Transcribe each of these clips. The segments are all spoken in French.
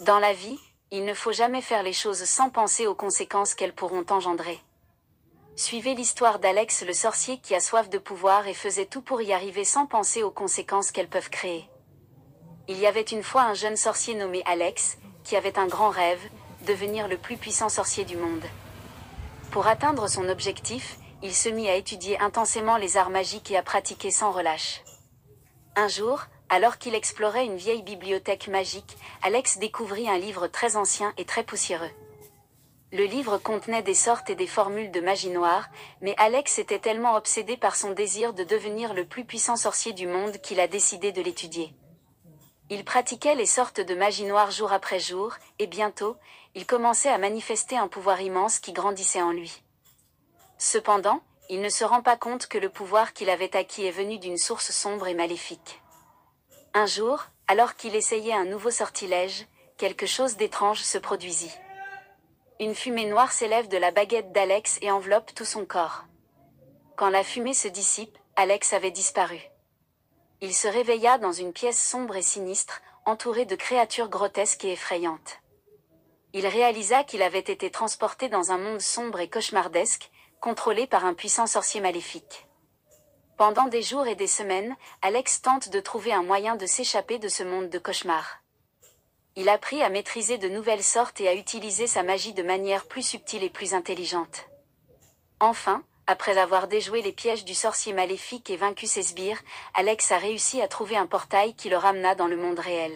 Dans la vie, il ne faut jamais faire les choses sans penser aux conséquences qu'elles pourront engendrer. Suivez l'histoire d'Alex le sorcier qui a soif de pouvoir et faisait tout pour y arriver sans penser aux conséquences qu'elles peuvent créer. Il y avait une fois un jeune sorcier nommé Alex, qui avait un grand rêve, devenir le plus puissant sorcier du monde. Pour atteindre son objectif, il se mit à étudier intensément les arts magiques et à pratiquer sans relâche. Un jour, alors qu'il explorait une vieille bibliothèque magique, Alex découvrit un livre très ancien et très poussiéreux. Le livre contenait des sortes et des formules de magie noire, mais Alex était tellement obsédé par son désir de devenir le plus puissant sorcier du monde qu'il a décidé de l'étudier. Il pratiquait les sortes de magie noire jour après jour, et bientôt, il commençait à manifester un pouvoir immense qui grandissait en lui. Cependant, il ne se rend pas compte que le pouvoir qu'il avait acquis est venu d'une source sombre et maléfique. Un jour, alors qu'il essayait un nouveau sortilège, quelque chose d'étrange se produisit. Une fumée noire s'élève de la baguette d'Alex et enveloppe tout son corps. Quand la fumée se dissipe, Alex avait disparu. Il se réveilla dans une pièce sombre et sinistre, entourée de créatures grotesques et effrayantes. Il réalisa qu'il avait été transporté dans un monde sombre et cauchemardesque, contrôlé par un puissant sorcier maléfique. Pendant des jours et des semaines, Alex tente de trouver un moyen de s'échapper de ce monde de cauchemar. Il apprit à maîtriser de nouvelles sortes et à utiliser sa magie de manière plus subtile et plus intelligente. Enfin, après avoir déjoué les pièges du sorcier maléfique et vaincu ses sbires, Alex a réussi à trouver un portail qui le ramena dans le monde réel.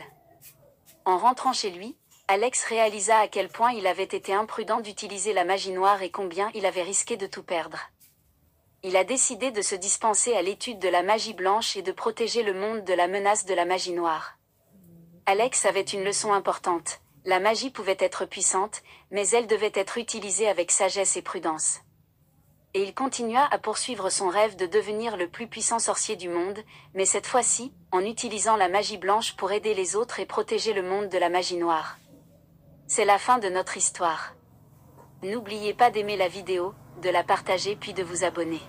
En rentrant chez lui, Alex réalisa à quel point il avait été imprudent d'utiliser la magie noire et combien il avait risqué de tout perdre. Il a décidé de se dispenser à l'étude de la magie blanche et de protéger le monde de la menace de la magie noire. Alex avait une leçon importante. La magie pouvait être puissante, mais elle devait être utilisée avec sagesse et prudence. Et il continua à poursuivre son rêve de devenir le plus puissant sorcier du monde, mais cette fois-ci, en utilisant la magie blanche pour aider les autres et protéger le monde de la magie noire. C'est la fin de notre histoire. N'oubliez pas d'aimer la vidéo, de la partager puis de vous abonner.